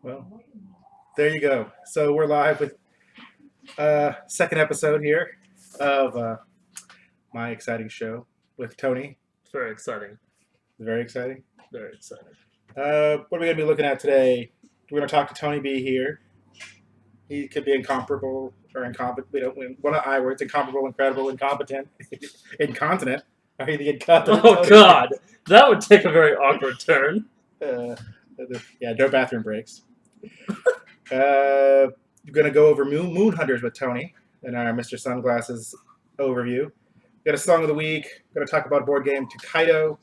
Well, there you go. So we're live with second episode here of my exciting show with Tony. It's very exciting. Very exciting. Very exciting. What are we going to be looking at today? We're going to talk to Tony B here. He could be incomparable or incompetent. We don't one of the I words: incomparable, incredible, incompetent, incontinent. Are you the incontinent? Oh God, that would take a very awkward turn. Yeah, no bathroom breaks. We're going to go over Moon Hunters with Tony in our Mr. Sunglasses overview. Got a song of the week. Going to talk about board game Tokaido,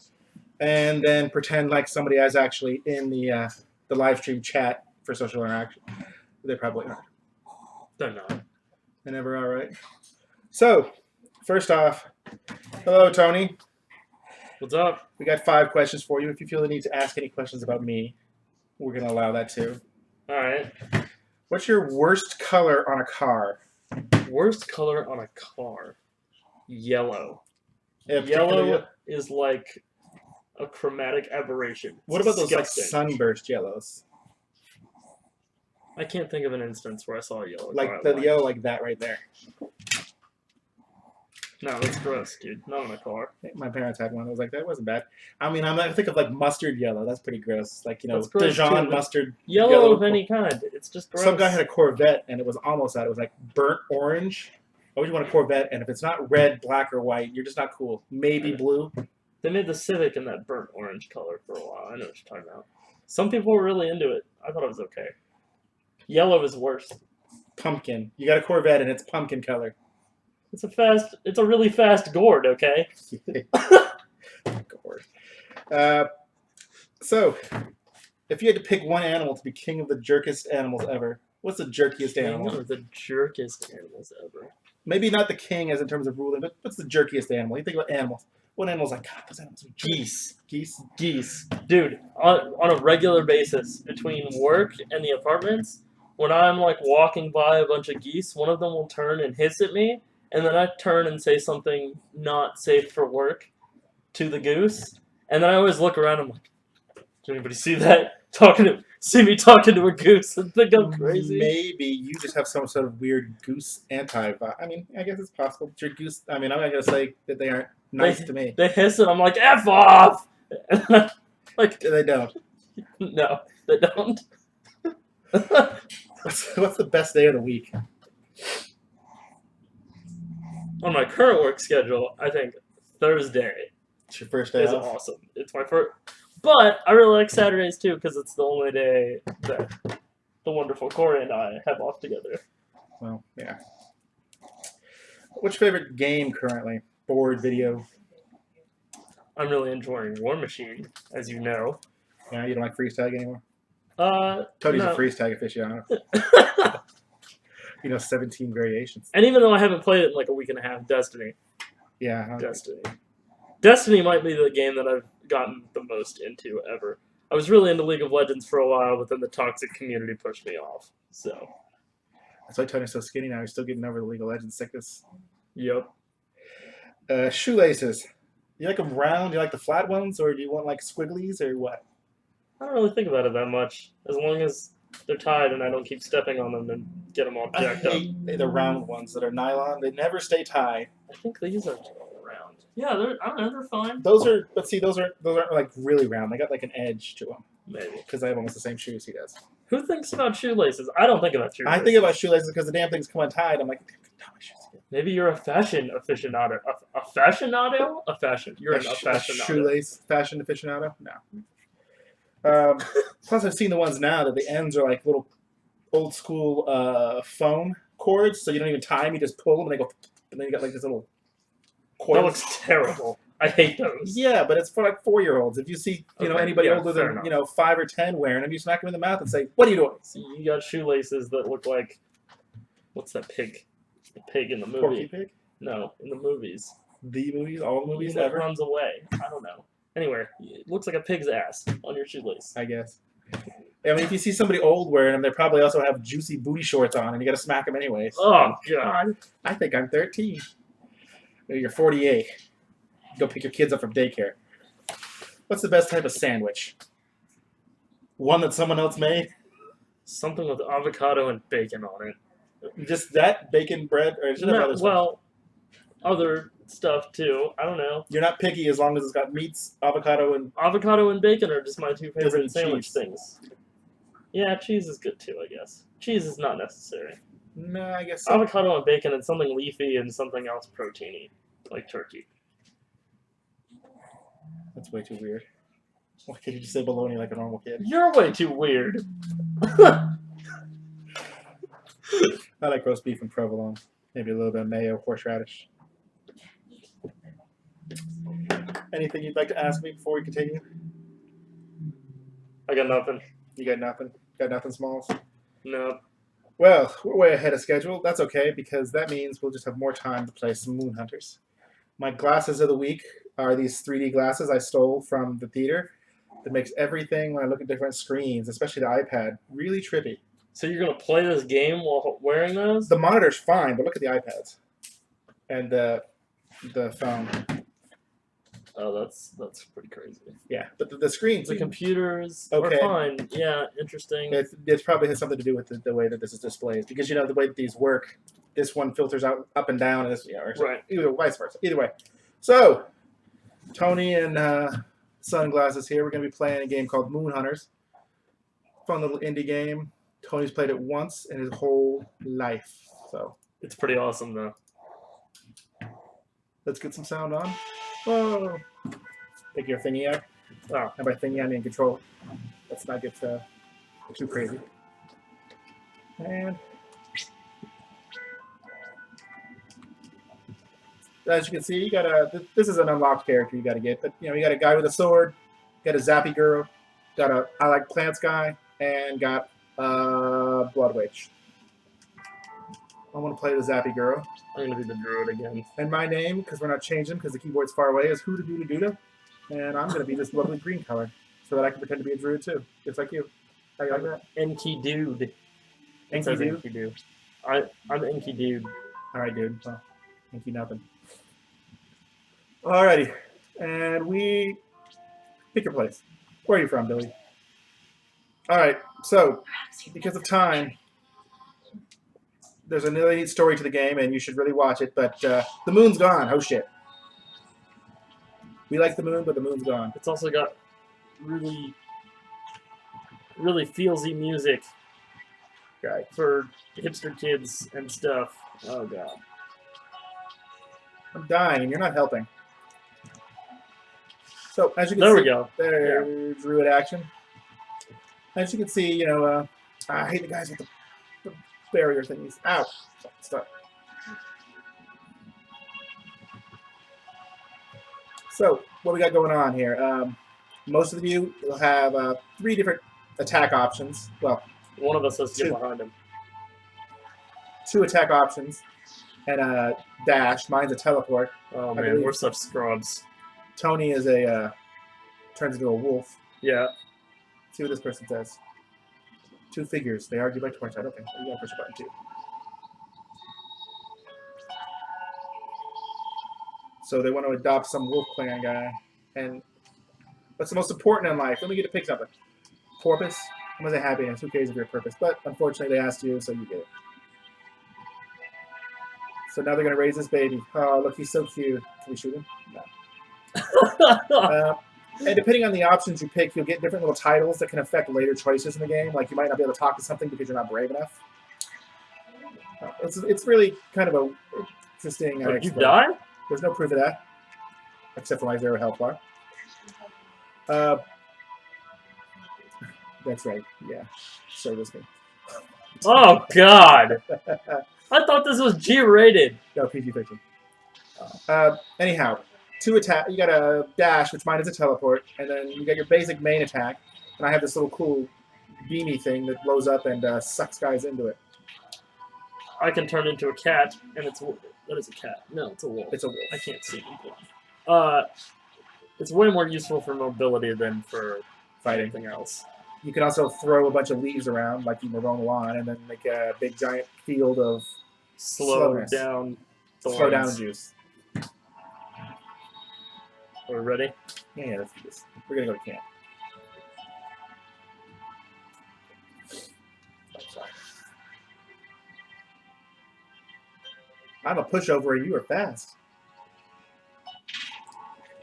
and then pretend like somebody is actually in the live stream chat for social interaction. They probably aren't. They're not. They never are, right? So, first off, hello, Tony. What's up? We got 5 questions for you. If you feel the need to ask any questions about me, we're going to allow that too. All right. What's your worst color on a car? Worst color on a car? Yellow. Yeah, Yellow is like a chromatic aberration. It's what about those like disgusting. sunburst yellows? I can't think of an instance where I saw a yellow. Like car I the liked. yellow like that right there. No, that's gross, dude. Not in a car. My parents had one that was like that. It wasn't bad. I mean, I think of like mustard yellow. That's pretty gross. Like, That's gross, Dijon too. mustard. Yellow of any kind. It's just gross. Some guy had a Corvette and it was almost that. It was like burnt orange. I always want a Corvette, and if it's not red, black, or white, you're just not cool. Maybe blue. They made the Civic in that burnt orange color for a while. I know what you're talking about. Some people were really into it. I thought it was okay. Yellow is worse. Pumpkin. You got a Corvette and it's pumpkin color. It's a really fast gourd, okay? Gourd. So, if you had to pick one animal to be king of the jerkest animals ever, what's the jerkiest animal? The jerkest animals ever. Maybe not the king as in terms of ruling, but what's the jerkiest animal? You think about animals. What animal's like, God, those animals are Geese. Geese? Geese. Dude, on a regular basis, between work and the apartments, when I'm like walking by a bunch of geese, one of them will turn and hiss at me, and then I turn and say something not safe for work to the goose, and then I always look around and I'm like, did anybody see that? See me talking to a goose and think I'm crazy? Maybe you just have some sort of weird goose anti-vibe. I mean, I guess it's possible. But your goose, I mean, I'm not going to say that they aren't nice to me. They hiss and I'm like, F off! Like, They don't. no, they don't. What's the best day of the week? On my current work schedule, I think Thursday It's your first day is off? awesome. It's my first. But I really like Saturdays too because it's the only day that the wonderful Corey and I have off together. Well, yeah. What's your favorite game currently? Board, video? I'm really enjoying War Machine, as you know. Yeah, you don't like freeze tag anymore? No. Tony's a freeze tag aficionado. 17 variations. And even though I haven't played it in like a week and a half, Destiny. Yeah. Destiny might be the game that I've gotten the most into ever. I was really into League of Legends for a while, but then the toxic community pushed me off. So, That's why Tony's so skinny now. He's still getting over the League of Legends sickness. yep. Shoelaces. You like them round? Do you like the flat ones? Or do you want like squigglies or what? I don't really think about it that much. As long as they're tied and I don't keep stepping on them and get them all I jacked up. hate the round ones that are nylon. They never stay tied. I think these are round. Yeah, I don't know, they're fine. Those aren't like really round. They got like an edge to them. Maybe. Because I have almost the same shoes he does. Who thinks about shoelaces? I don't think about shoelaces. I think about shoelaces because the damn things come untied. I'm like, tie my shoes again. Maybe you're a fashion aficionado. A fashionado? A fashion. You're a fashionado. Shoelace fashion aficionado? No. Plus, I've seen the ones now that the ends are like little old school foam cords, so you don't even tie them. You just pull them and they go, and then you got like this little coil. That looks terrible. I hate those. Yeah, but it's for like 4-year-olds. If you see, Okay, anybody yeah, older fair than enough. 5 or 10 wearing them, you smack them in the mouth and say, "What are you doing?" You got shoelaces that look like, what's that pig? The pig in the movie. Porky Pig. No, in the movies. The movies, all the movies that ever. runs away. I don't know. Anyway, it looks like a pig's ass on your shoelace. I guess. I mean, if you see somebody old wearing them, they probably also have juicy booty shorts on, and you got to smack them anyways. Oh, God. I think I'm 13. You're 48. Go pick your kids up from daycare. What's the best type of sandwich? One that someone else made? Something with avocado and bacon on it. Just that bacon bread, or should have No, other stuff? well, other stuff too. I don't know. You're not picky as long as it's got meats, avocado, and Avocado and bacon are just my two Doesn't favorite eat sandwich cheese. things. Yeah, cheese is good too, I guess. Cheese is not necessary. no, I guess so. Avocado and bacon and something leafy and something else proteiny, like turkey. That's way too weird. Why can't you just say bologna like a normal kid? You're way too weird. I like roast beef and provolone. Maybe a little bit of mayo, horseradish. Anything you'd like to ask me before we continue? I got nothing. You got nothing? Got nothing, Smalls? No. Well, we're way ahead of schedule. That's okay, because that means we'll just have more time to play some Moon Hunters. My glasses of the week are these 3D glasses I stole from the theater that makes everything, when I look at different screens, especially the iPad, really trippy. So you're gonna play this game while wearing those? The monitor's fine, but look at the iPads. And the phone. Oh, that's pretty crazy. Yeah, but the screens, The computers Okay. are fine. Yeah, interesting. it probably has something to do with the way that this is displayed. Because, you know, the way that these work, this one filters out up and down, and this, or Right. either vice versa. Either way. So, Tony and Sunglasses here. We're going to be playing a game called Moon Hunters. Fun little indie game. Tony's played it once in his whole life. So, It's pretty awesome though. let's get some sound on. Whoa. Take your thingy out. Oh, and by thingy, I mean control. Let's not get too crazy. And as you can see, you got this is an unlocked character you got to get. But, you know, you got a guy with a sword, got a zappy girl, got a I like plants guy, and got a blood witch. I want to play the zappy girl. I'm gonna be the druid again. And my name, because we're not changing because the keyboard's far away, is Huda Duda Duda. And I'm going to be this lovely green color so that I can pretend to be a druid too, just like you. How you like that? Enki dude. It Enki says dude? Enki dude. I'm Enki dude. All right, dude. Well, thank you, nothing. Alrighty. And we pick your place. Where are you from, Billy? All right. So, because of time, there's a really neat story to the game, and you should really watch it. But the moon's gone. Oh, shit. We like the moon, but the moon's gone. It's also got really, really feelsy music Right. for hipster kids and stuff. Oh god. I'm dying, and you're not helping. So, as you can There see, we go. there's druid action. As you can see, you know, I hate the guys with the barrier thingies. Ow. Stop. So, what we got going on here? Most of you will have 3 different attack options. Well, One of us has to get Two. behind him. 2 attack options and a dash. Mine's a teleport. Oh I man, believe- we're such scrubs. Tony is turns into a wolf. Yeah. See what this person says. 2 figures. They argue by torchlight. Okay, you gotta push a button too. So they want to adopt some wolf clan guy. And what's the most important in life? Let me get to pick something. Porpoise. I'm gonna say happiness. Who cares if you're a purpose? But unfortunately, they asked you, so you get it. So now they're gonna raise this baby. Oh, look, he's so cute. Can we shoot him? No. And depending on the options you pick, you'll get different little titles that can affect later choices in the game. Like you might not be able to talk to something because you're not brave enough. It's really kind of a interesting. Did you die? There's no proof of that, except for my 0 health bar. That's right. Yeah, so was me. Oh god. I thought this was G-rated. No, PG-13. Anyhow, 2 attack. You got a dash, which mine is a teleport, and then you got your basic main attack. And I have this little cool beanie thing that blows up and sucks guys into it. I can turn into a cat, and it's that is a cat. No, it's a wolf. It's a wolf. I can't see. It's way more useful for mobility than for Fighting. anything else. You can also throw a bunch of leaves around, like you mow the lawn, and then make a big giant field of Slow Slowness. down. slow down thorns. juice. Are we ready? Yeah, let's do this. We're gonna go to camp. I'm a pushover and you are fast.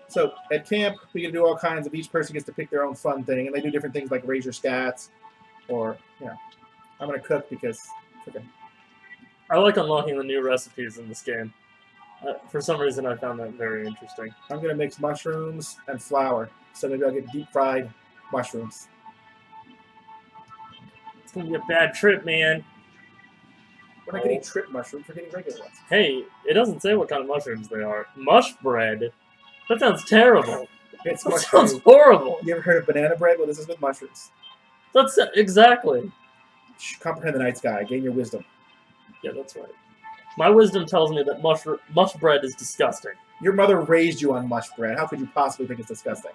So at camp, we can do all kinds of. Each person gets to pick their own fun thing, and they do different things like raise your stats, or I'm gonna cook because freaking. I like unlocking the new recipes in this game. For some reason, I found that very interesting. I'm gonna mix mushrooms and flour, so maybe I'll get deep fried mushrooms. It's gonna be a bad trip, man. We're not getting trip mushrooms; we're getting regular ones. Hey, it doesn't say what kind of mushrooms they are. Mush bread? That sounds terrible. It's That mushroom. sounds horrible. You ever heard of banana bread? Well, this is with mushrooms. That's exactly. Comprehend the night sky. Gain your wisdom. Yeah, that's right. My wisdom tells me that mush bread is disgusting. Your mother raised you on mush bread. How could you possibly think it's disgusting?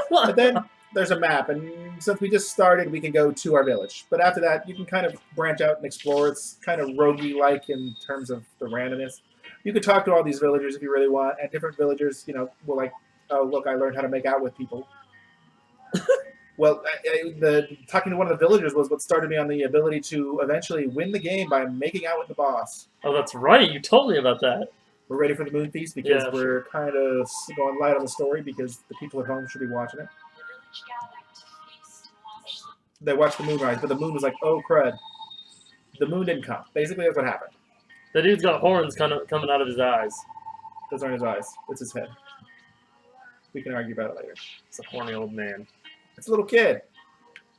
But then there's a map, and since we just started, we can go to our village. But after that, you can kind of branch out and explore. It's kind of roguey-like in terms of the randomness. You can talk to all these villagers if you really want, and different villagers, will like, oh, look, I learned how to make out with people. Well, talking to one of the villagers was what started me on the ability to eventually win the game by making out with the boss. Oh, that's right. You told me about that. We're ready for the moon feast because Yeah, we're kind of going light on the story because the people at home should be watching it. They watched the moon rise, but the moon was like, oh, crud. The moon didn't come. Basically, that's what happened. The dude's got horns kind of coming out of his eyes. Those aren't his eyes. It's his head. We can argue about it later. It's a horny old man. It's a little kid.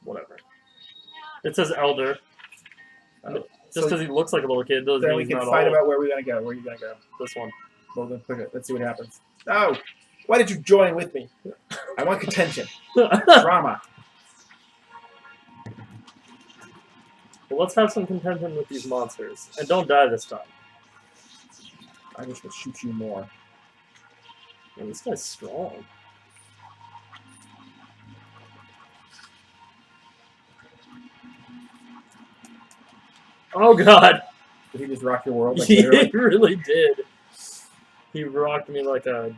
Whatever. It says elder. Oh. Just because he looks like a little kid doesn't then mean we he's can not fight old. about where we're going to go. Where are you going to go? This one. Well, then push it. Let's see what happens. Oh! Why did you join with me? I want contention. Drama. Well, let's have some contention with these monsters. And don't die this time. I just will shoot you more. Man, this guy's strong. Oh god! Did he just rock your world? Like, He literally? really did. He rocked me like a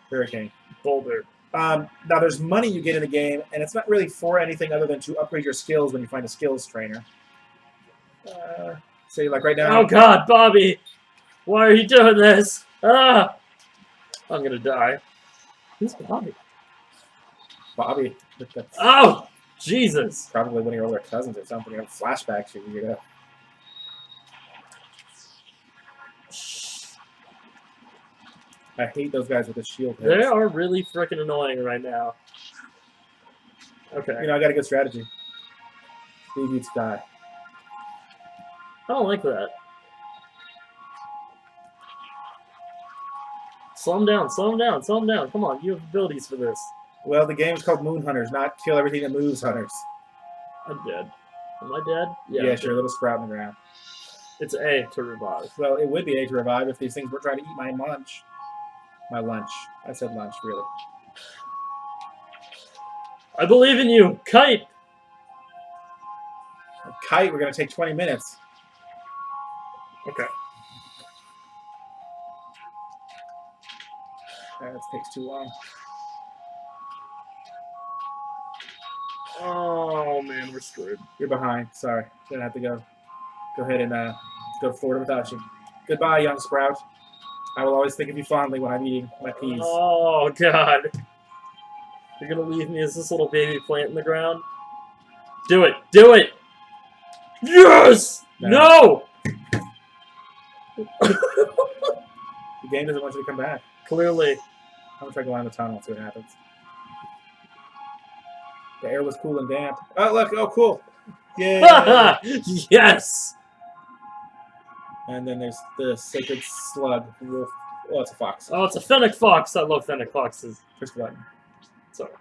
Hurricane. boulder. Now, there's money you get in the game, and it's not really for anything other than to upgrade your skills when you find a skills trainer. Say, like right now... Oh god, Bobby! Why are you doing this? Ah! I'm gonna die. Who's Bobby? Bobby. That's Oh! Jesus! probably one of your older cousins or something. You know, flashbacks, you know. I hate those guys with the shield heads. They are really freaking annoying right now. Okay. You know, I got a good strategy. Leave you to die. I don't like that. Slow him down, slow him down, slow him down. Come on, you have abilities for this. Well, the game is called Moon Hunters, not Kill Everything That Moves Hunters. I'm dead. Am I dead? Yeah. Yes, you're a little sprout in the ground. It's A to revive. Well, it would be A to revive if these things were trying to eat my lunch. My lunch. I said lunch, really. I believe in you! Kite! A kite, we're going to take 20 minutes. Okay. That takes too long. Oh man, we're screwed. You're behind. Sorry. Gonna have to go ahead and go forward without you. Goodbye, young sprout. I will always think of you fondly when I'm eating my peas. Oh god. You're gonna leave me as this little baby plant in the ground? Do it! Do it! Yes! No! The game doesn't want you to come back. Clearly. I'm gonna try going down the tunnel and see what happens. The air was cool and damp. Oh, look. Oh, cool. Yeah. Yes! And then there's the sacred slug. Wolf. Oh, it's a fox. Oh, it's a fennec fox. I love fennec foxes. Push the button. Sorry.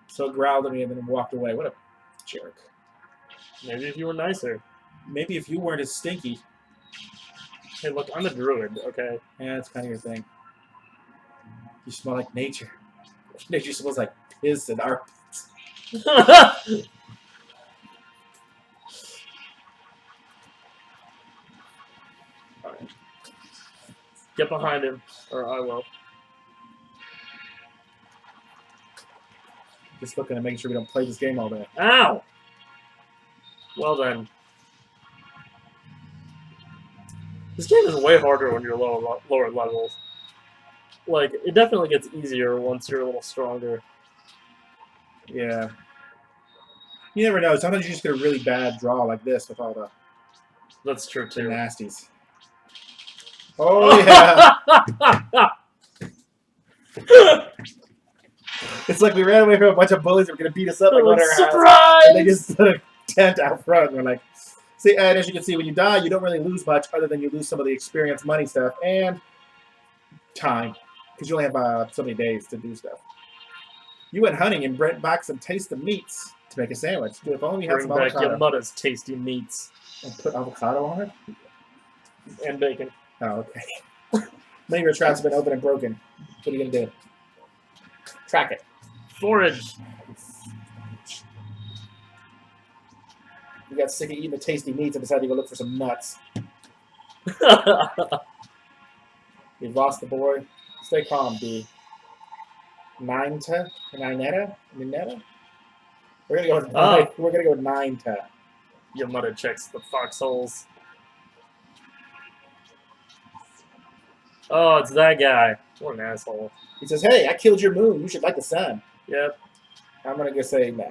So it growled at me and then walked away. What a jerk. Maybe if you were nicer. Maybe if you weren't as stinky. Hey, look, I'm a druid, okay? Yeah, that's kind of your thing. You smell like nature. Nature smells like piss and our. Alright. Get behind him, or I will. Just looking to make sure we don't play this game all day. Ow! Well then. This game is way harder when you're lower levels. Like, it definitely gets easier once you're a little stronger. Yeah. You never know. Sometimes you just get a really bad draw like this with all the That's true, the too. nasties. Oh, yeah. It's like we ran away from a bunch of bullies that were going to beat us up and go to our house. Surprise! And they just put a tent out front. And we're like, see, and as you can see, when you die, you don't really lose much other than you lose some of the experience, money stuff, and time. Because you only have so many days to do stuff. You went hunting and brought back some taste of meats to make a sandwich. Dude, if only we had Bring some back avocado. your mother's tasty meats. And put avocado on it? And bacon. Oh, okay. Many of your traps have been open and broken. What are you going to do? Track it. Forage. You got sick of eating the tasty meats and decided to go look for some nuts. You've lost the boy. Stay calm, D. Nineta? Nineta? We're gonna go with nine. We're gonna go with Nineta. Your mother checks the foxholes. Oh, it's that guy. What an asshole. He says, "Hey, I killed your moon. You should like the sun." Yep. I'm gonna go say no.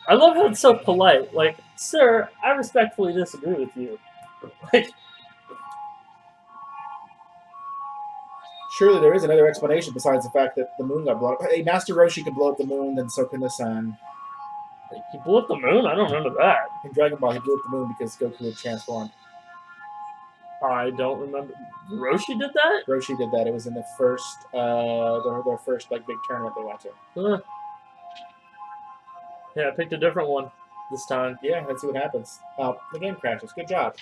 I love how it's so polite. Like, sir, I respectfully disagree with you. Like, surely there is another explanation besides the fact that the moon got blown up. Hey, Master Roshi could blow up the moon, then so can the sun. he blew up the moon? I don't remember that. In Dragon Ball, he blew up the moon because Goku had transformed. I don't remember. Roshi did that? Roshi did that. It was in the first, their first like big tournament they went to. Yeah, I picked a different one this time. Yeah, let's see what happens. Oh, the game crashes. Good job.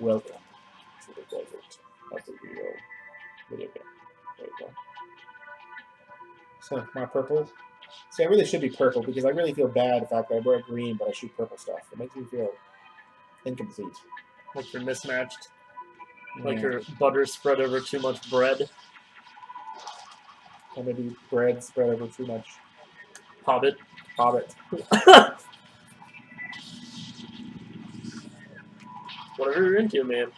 Welcome to the desert of the real video game. There you go. So, my purple. See, I really should be purple because I really feel bad the fact that I wear green but I shoot purple stuff. It makes me feel incomplete. Like you're mismatched. Yeah. Like your butter spread over too much bread. Or maybe bread spread over too much. Hobbit. Hobbit. Whatever you're into, man.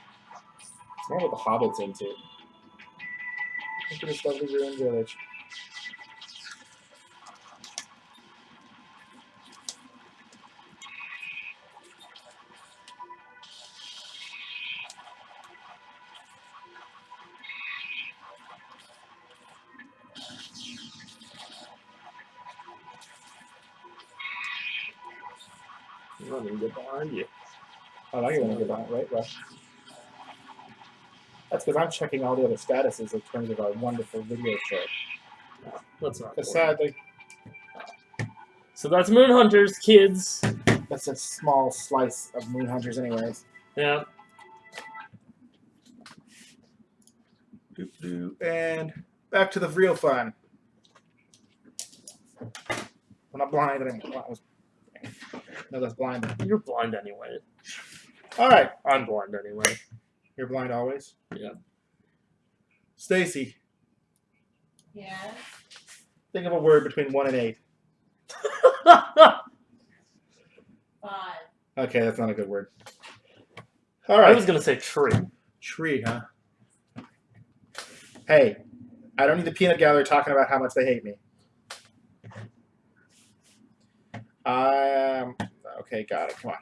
It's not what the Hobbit's into. Look at this lovely ruined village. I'm not gonna get behind you. I like it when I get behind, right? Well, that's because I'm checking all the other statuses in terms of our wonderful video show. No, that's not. Because sadly, So that's Moon Hunters, kids. that's a small slice of Moon Hunters anyways. Yeah. And back to the real fun. I'm not blind anymore. No, that's blind. You're blind anyway. All right. I'm blind anyway. You're blind always? Yeah. Stacy, Yeah. think of a word between 1 and 8. 5. Okay, that's not a good word. All I right. was gonna say tree. Tree, huh? Hey, I don't need the peanut gallery talking about how much they hate me. Okay, got it. Come on.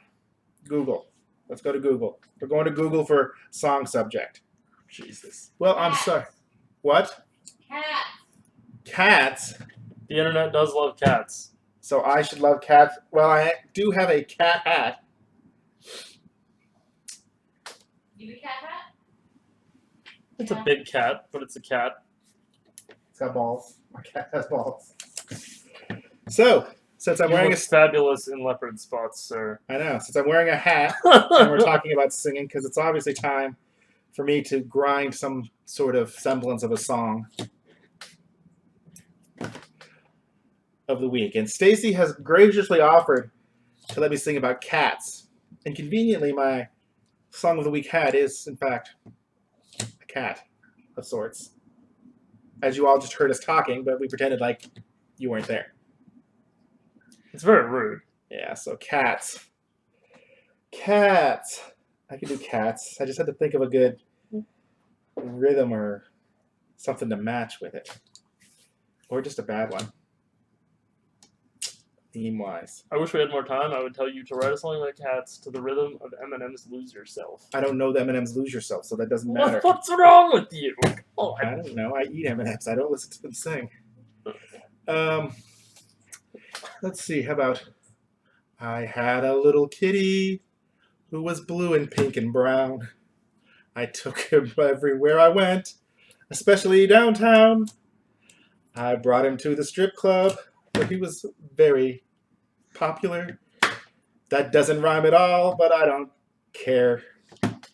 Google. Let's go to Google. We're going to Google for song subject. Jesus. Well, I'm sorry. What? Cat. Cats. The internet does love cats. So I should love cats. Well, I do have a cat hat. You a cat hat? It's a big cat, but it's a cat. It's got balls. My cat has balls. So, since I'm You wearing look fabulous in leopard spots, sir. I know. Since I'm wearing a hat and we're talking about singing, because it's obviously time for me to grind some sort of semblance of a song of the week. And Stacy has graciously offered to let me sing about cats. And conveniently, my song of the week hat is, in fact, a cat of sorts. As you all just heard us talking, but we pretended like you weren't there. It's very rude. Yeah, so cats. Cats. I can do cats. I just had to think of a good rhythm or something to match with it. Or just a bad one. Theme-wise. I wish we had more time. I would tell you to write a song about cats to the rhythm of Eminem's "Lose Yourself." I don't know the M&M's Lose Yourself, so that doesn't matter. What's wrong with you? Oh, I don't know. I eat M&M's. I don't listen to them sing. Let's see. How about I had a little kitty who was blue and pink and brown. I took him everywhere I went, especially downtown. I brought him to the strip club, but he was very popular. That doesn't rhyme at all, but I don't care.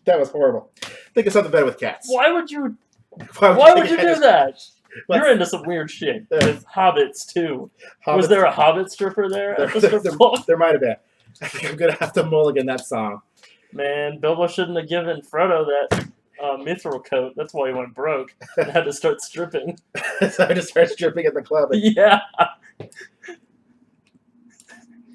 That was horrible. Think of something better with cats. why would you? Why Why would you think I do that? What? You're into some weird shit with hobbits too. Hobbits? Was there a hobbit stripper there at the strip club? There might have been. I think I'm gonna have to mulligan that song. Man, Bilbo shouldn't have given Frodo that mithril coat. That's why he went broke and had to start stripping. So I just started stripping at the club. Yeah,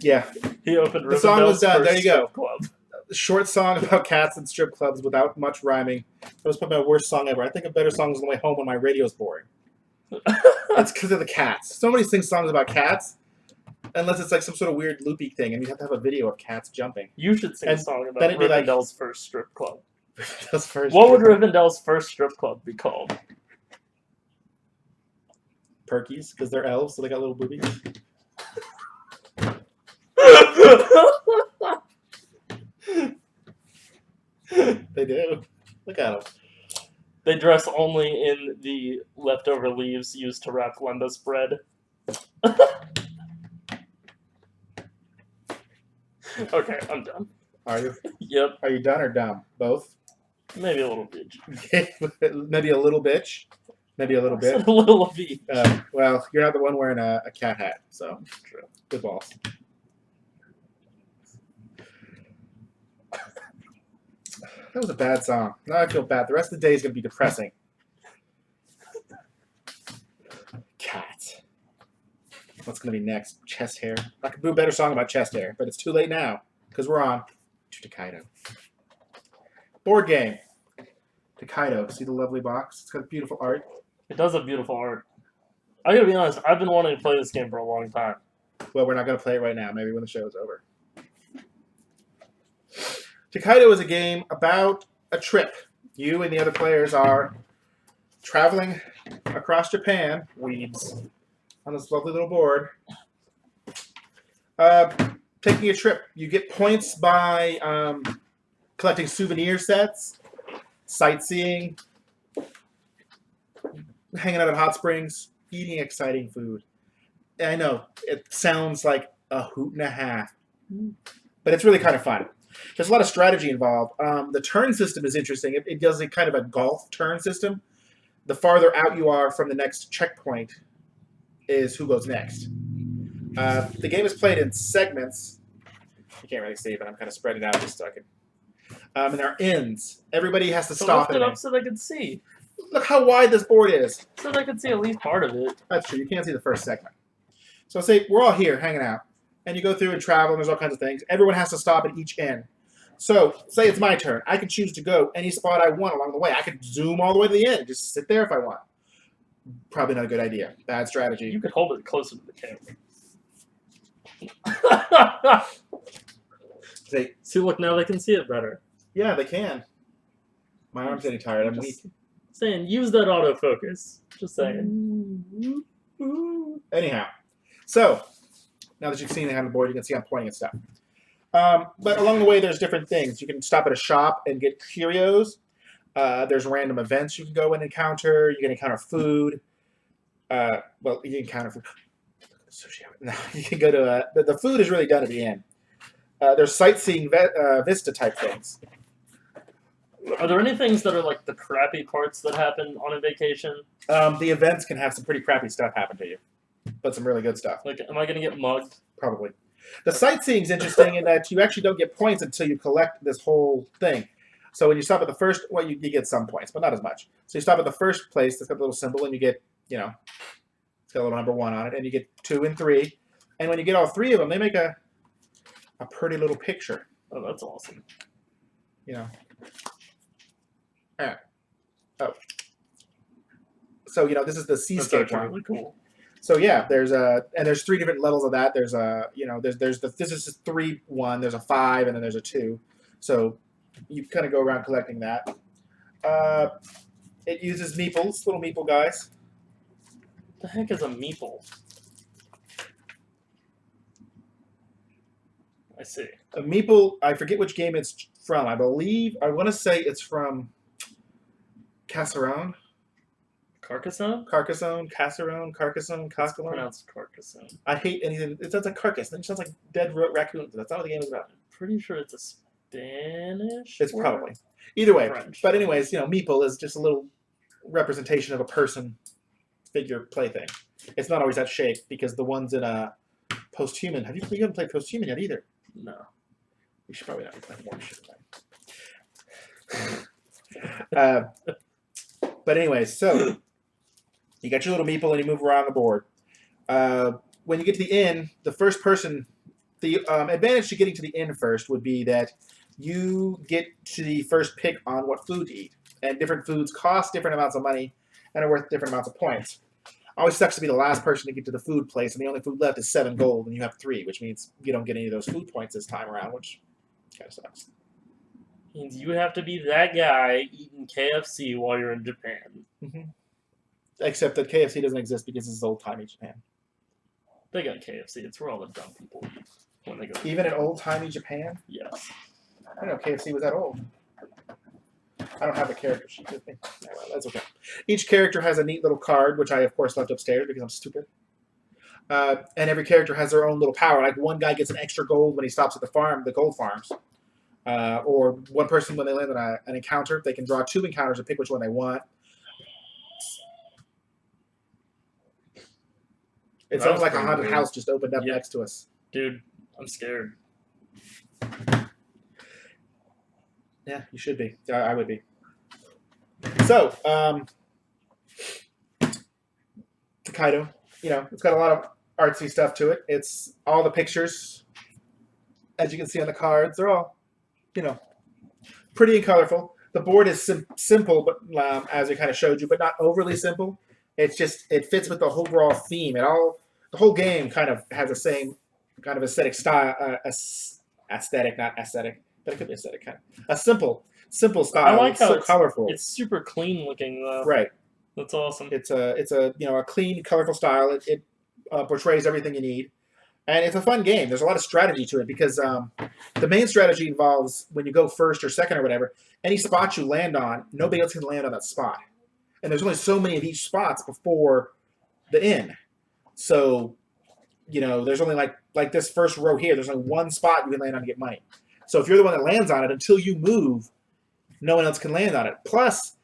Yeah, he opened The song was Rivendell's done. first There you go. strip club. short song about cats and strip clubs without much rhyming. That was probably my worst song ever. I think of better songs on the way home when my radio's boring. It's because of the cats. Somebody sings songs about cats, unless it's like some sort of weird loopy thing, and you have to have a video of cats jumping. You should sing a And song about then it'd be like- Rivendell's first strip club. That's first. What would Rivendell's first strip club be called? Perkies, because they're elves, so they got little boobies. They do. Look at them. They dress only in the leftover leaves used to wrap lembas bread. Okay, I'm done. Are you? Yep, Are you done or dumb? Both? maybe a little bitch. Maybe a little bitch. Maybe a little I bit. said a little of each. Well, you're not the one wearing a cat hat, so True. good balls. That was a bad song. Now I feel bad. The rest of the day is going to be depressing. Cat. What's going to be next? Chest hair. I could do a better song about chest hair, but it's too late now because we're on to Tokaido. Board game. Tokaido. See the lovely box? It's got beautiful art. It does have beautiful art. I gotta be honest, I've been wanting to play this game for a long time. Well, we're not going to play it right now. Maybe when the show is over. Tokaido is a game about a trip. You and the other players are traveling across Japan, weeds, on this lovely little board. Taking a trip. You get points by collecting souvenir sets, sightseeing, hanging out at hot springs, eating exciting food. I know, it sounds like a hoot and a half, but it's really kind of fun. There's a lot of strategy involved. The turn system is interesting. It does a kind of a golf turn system. The farther out you are from the next checkpoint is who goes next. The game is played in segments. You can't really see, but I'm kind of spreading it out just so I can. And there are ends. Everybody has to So stop lift it in up so they can see. Look how wide this board is. So they can see at least part of it. That's true. You can't see the first segment. So say we're all here hanging out, and you go through and travel, and there's all kinds of things. Everyone has to stop at each end. So say it's my turn. I can choose to go any spot I want along the way. I could zoom all the way to the end and just sit there if I want. Probably not a good idea. Bad strategy. You could hold it closer to the camera. Say, See, look, now they can see it better. yeah, they can. My arm's getting tired. I'm weak. Saying, use that autofocus. Just saying. Anyhow, so now that you've seen it on the board, you can see I'm pointing at stuff. But along the way, there's different things. You can stop at a shop and get curios. There's random events you can go and encounter. You can encounter food. Well, you can encounter food. Sushi. No, you can go to the food is really done at the end. There's sightseeing vista type things. Are there any things that are like the crappy parts that happen on a vacation? The events can have some pretty crappy stuff happen to you, but some really good stuff. Like, am I going to get mugged? Probably. The sightseeing is interesting in that you actually don't get points until you collect this whole thing. So when you stop at the first, well, you get some points, but not as much. So you stop at the first place that's got the little symbol, and you get, it's got a little number 1 on it, and you get 2 and 3. And when you get all 3 of them, they make a a pretty little picture. Oh, that's awesome. You know. All right. Oh. So this is the That's seascape actually one. really cool. So yeah, there's 3 different levels of that. There's this is 3-1. There's a 5, and then there's a 2. So you kind of go around collecting that. It uses meeples, little meeple guys. The heck is a meeple? I see. A meeple, I forget which game it's from. I want to say it's from Carcassonne, Carcassonne? Carcassonne, It's Carcassonne. pronounced Carcassonne. I hate anything. It sounds like carcass. Then it sounds like dead raccoons. That's not what the game is about. Pretty sure it's a Spanish. It's word? probably. Either way. French. But anyways, meeple is just a little representation of a person figure plaything. It's not always that shape because the ones in Posthuman. You haven't played Posthuman yet either. No. We should probably not be playing more shit. But anyways, so you got your little meeple and you move around the board. When you get to the inn, the first person, the advantage to getting to the inn first would be that you get to the first pick on what food to eat. And different foods cost different amounts of money and are worth different amounts of points. Always sucks to be the last person to get to the food place, and the only food left is 7 gold, and you have 3, which means you don't get any of those food points this time around, which kind of sucks. Means you have to be that guy eating KFC while you're in Japan. Mm-hmm. Except that KFC doesn't exist because this is old-timey Japan. They got KFC. It's where all the dumb people eat when they go. Even in old-timey Japan? Yes. I didn't know KFC was that old. I don't have the character sheet with me. Yeah, well, that's okay. Each character has a neat little card, which I, of course, left upstairs because I'm stupid. And every character has their own little power. Like, one guy gets an extra gold when he stops at the gold farms. Or one person, when they land on an encounter, they can draw 2 encounters and pick which one they want. It sounds like a haunted house just opened up next to us. Dude, I'm scared. Yeah, you should be. I would be. So, Tokaido, it's got a lot of artsy stuff to it. It's all the pictures, as you can see on the cards, they're all, pretty and colorful. The board is simple, but as I kind of showed you, but not overly simple. It's just, it fits with the overall theme. The whole game kind of has the same kind of aesthetic style, aesthetic, not aesthetic. But it could be aesthetic, kind of. A simple style. I like how it's so colorful. It's super clean looking, though. Right. That's awesome. It's a clean, colorful style. It portrays everything you need, and it's a fun game. There's a lot of strategy to it because the main strategy involves when you go first or second or whatever. Any spot you land on, nobody else can land on that spot, and there's only so many of each spots before the inn. So, there's only like this first row here. There's only one spot you can land on to get money. So if you're the one that lands on it, until you move, no one else can land on it. Plus,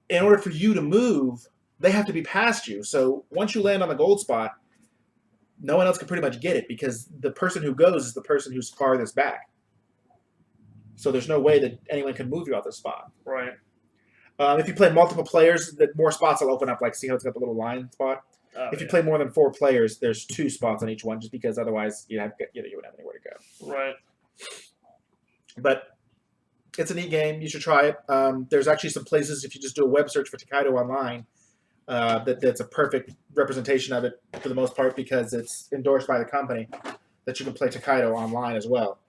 in order for you to move, they have to be past you. So once you land on the gold spot, no one else can pretty much get it because the person who goes is the person who's farthest back. So there's no way that anyone can move you off the spot. Right. If you play multiple players, more spots will open up. Like, see how it's got the little line spot? If you play more than 4 players, there's 2 spots on each one, just because otherwise you wouldn't have anywhere to go. Right. But it's a neat game. You should try it. There's actually some places, if you just do a web search for Tokaido online, that's a perfect representation of it for the most part because it's endorsed by the company that you can play Tokaido online as well.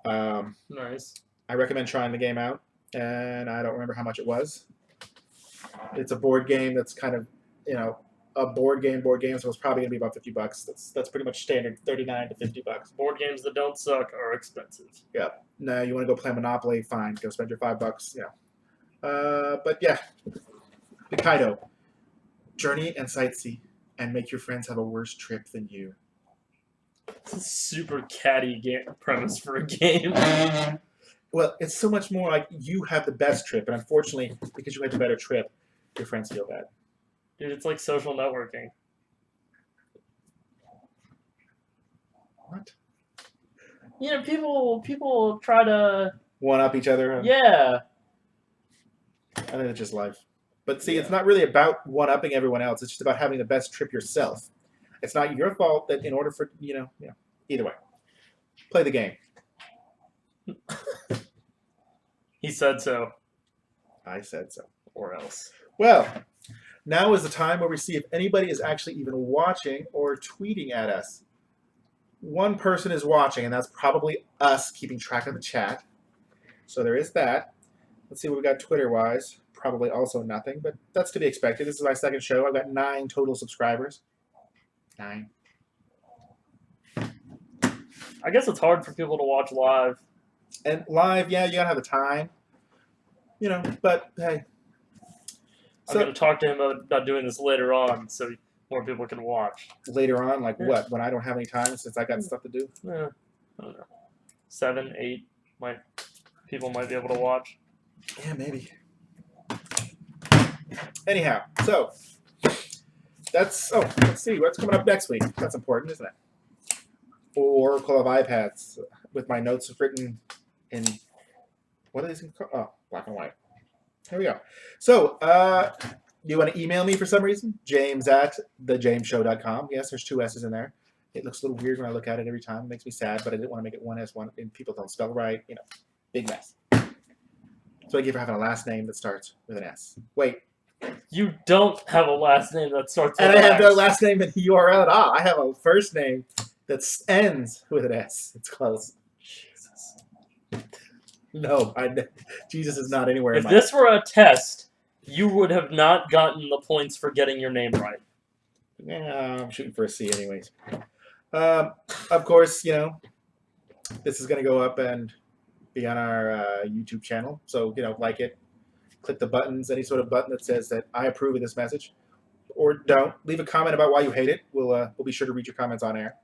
Nice. I recommend trying the game out, and I don't remember how much it was. It's a board game that's kind of, a board game, so it's probably going to be about $50. That's pretty much standard, $39 to $50. Board games that don't suck are expensive. Yeah. No, you want to go play Monopoly? Fine, go spend your $5. But yeah, Tokaido, journey and sightsee, and make your friends have a worse trip than you. It's a super catty premise for a game. Well, it's so much more like you have the best trip, and unfortunately, because you had the better trip, your friends feel bad. Dude, it's like social networking. What? People try to One up each other. Yeah. I think it's just life. But see, it's not really about one upping everyone else. It's just about having the best trip yourself. It's not your fault that in order for either way. Play the game. He said so, I said so. or else. Well, now is the time where we see if anybody is actually even watching or tweeting at us. One person is watching, and that's probably us keeping track of the chat. So there is that. Let's see what we got Twitter-wise. Probably also nothing, but that's to be expected. This is my second show. I've got 9 total subscribers. 9. I guess it's hard for people to watch live. And live, yeah, you gotta have the time. You know, but hey. I'm So going to talk to him about doing this later on so more people can watch. later on, like Yeah. what? When I don't have any time since I got stuff to do? Yeah, I don't know. 7, 8 people might be able to watch. Yeah, maybe. Anyhow, so that's let's see what's coming up next week. That's important, isn't it? Oracle of iPads with my notes written in what are these things called? Oh, black and white. Here we go. So, you want to email me for some reason? James at thejamesshow.com. Yes, there's 2 S's in there. It looks a little weird when I look at it every time. It makes me sad, but I didn't want to make it 1 S, and people don't spell right. You know, big mess. So I give her having a last name that starts with an S. Wait. You don't have a last name that starts with And I have an no S. last name in URL at all. I have a first name that ends with an S. It's close. Jesus. No, Jesus is not anywhere in If my... this were a test, you would have not gotten the points for getting your name right. Yeah, I'm shooting for a C anyways. Of course, you know, this is going to go up and be on our YouTube channel. So, you know, like it, click the buttons, any sort of button that says that I approve of this message. Or don't. Leave a comment about why you hate it. We'll be sure to read your comments on air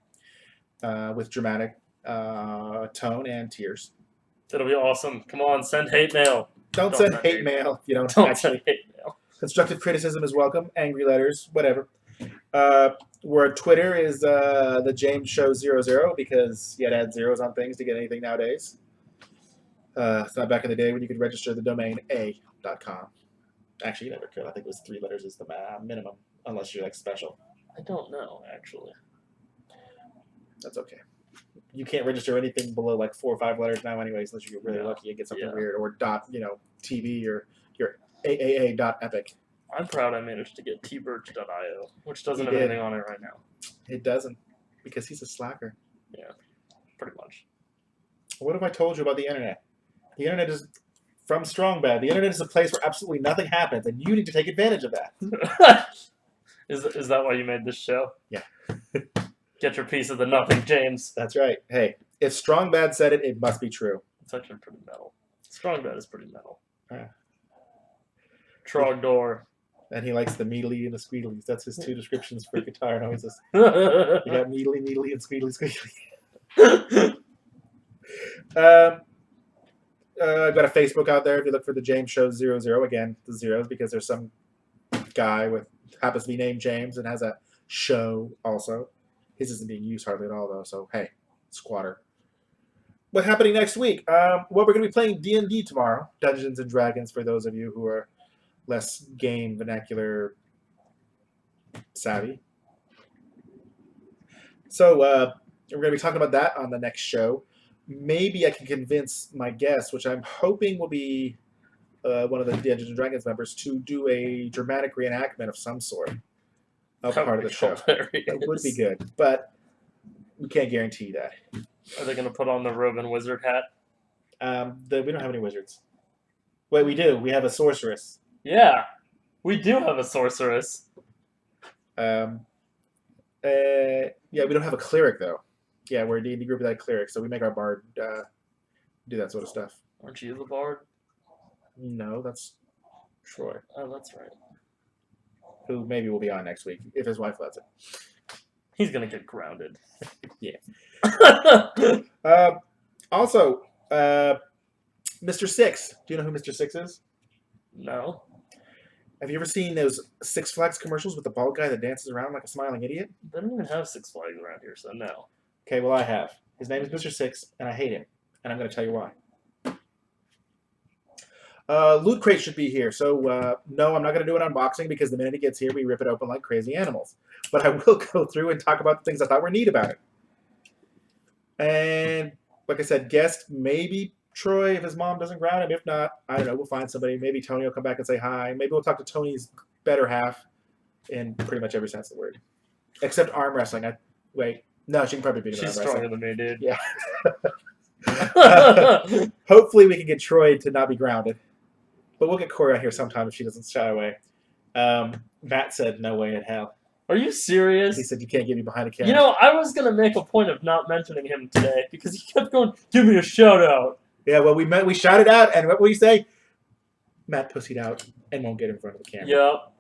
with dramatic tone and tears. It'll be awesome. Come on, send hate mail. Don't send hate mail if you don't Don't actually. send hate mail. Constructive criticism is welcome. Angry letters, whatever. Where Twitter is the James Show 00 because you had to add zeros on things to get anything nowadays. It's not back in the day when you could register the domain a.com. Actually, you never could. I think it was 3 letters is the minimum, unless you're like special. I don't know, actually. That's okay. You can't register anything below like 4 or 5 letters now, anyways, unless you get really Yeah. lucky and get something Yeah. weird or dot, you know, TV or your AAA.epic. I'm proud I managed to get tbirch.io, which doesn't You have did. anything on it right now. It doesn't, because he's a slacker. Pretty much. What have I told you about the internet? The internet is from Strong Bad. The internet is a place where absolutely nothing happens, and you need to take advantage of that. Is that why you made this show? Yeah. Get your piece of the nothing, James. That's right. Hey, if Strong Bad said it, it must be true. It's actually pretty metal. Strong Bad is pretty metal. Yeah. Trogdor. And he likes the meadly and the squeedlies. That's his 2 descriptions for guitar noises. I You got meadly, meadly, and squeedly, squeedly. I've got a Facebook out there. If you look for the James Show 00, again, the zeros, because there's some guy with happens to be named James and has a show also. His isn't being used hardly at all, though, so hey, squatter. What's happening next week? Well, we're going to be playing D&D tomorrow, Dungeons & Dragons, for those of you who are less game vernacular savvy. So we're going to be talking about that on the next show. Maybe I can convince my guest, which I'm hoping will be one of the Dungeons & Dragons members, to do a dramatic reenactment of some sort of part of the show. That would be good, but we can't guarantee that. Are they going to put on the robe and wizard hat? We don't have any wizards. Wait, we do. We have a sorceress. Yeah. We do have a sorceress. Yeah, we don't have a cleric, though. Yeah, we're a D&D group without a cleric, so we make our bard do that sort of stuff. Aren't you the bard? No, that's Troy, Oh, that's right. who maybe will be on next week, if his wife lets it. He's going to get grounded. Yeah. Also, Mr. Six. Do you know who Mr. Six is? No. Have you ever seen those Six Flags commercials with the bald guy that dances around like a smiling idiot? They don't even have Six Flags around here, so no. Okay, well, I have. His name is Mr. Six, and I hate him. And I'm going to tell you why. Loot Crate should be here. So, no, I'm not going to do an unboxing because the minute it gets here, we rip it open like crazy animals. But I will go through and talk about the things I thought were neat about it. And like I said, guest maybe Troy if his mom doesn't ground him. If not, I don't know. We'll find somebody. Maybe Tony will come back and say hi. Maybe we'll talk to Tony's better half in pretty much every sense of the word, except arm wrestling. No, she can probably beat him in She's arm wrestling. stronger than me, dude. Yeah. Hopefully, we can get Troy to not be grounded, but we'll get Corey out here sometime if she doesn't shy away. Matt said, "No way in hell." Are you serious? He said, "You can't get me behind a camera." You know, I was gonna make a point of not mentioning him today because he kept going, "Give me a shout out." Yeah, well, we shouted out, and what will you say? Matt pussied out and won't get in front of the camera. Yep.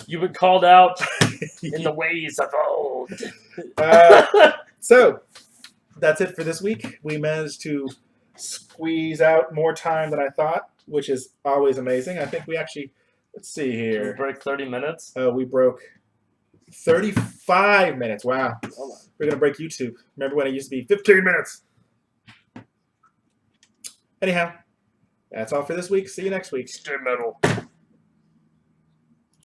You've been called out in the ways of old. So that's it for this week. We managed to squeeze out more time than I thought, which is always amazing. I think we actually, let's see Did we here. break 30 minutes? We broke 35 minutes. Wow. Oh my. We're going to break YouTube. Remember when it used to be 15 minutes? Anyhow, that's all for this week. See you next week. Stay metal.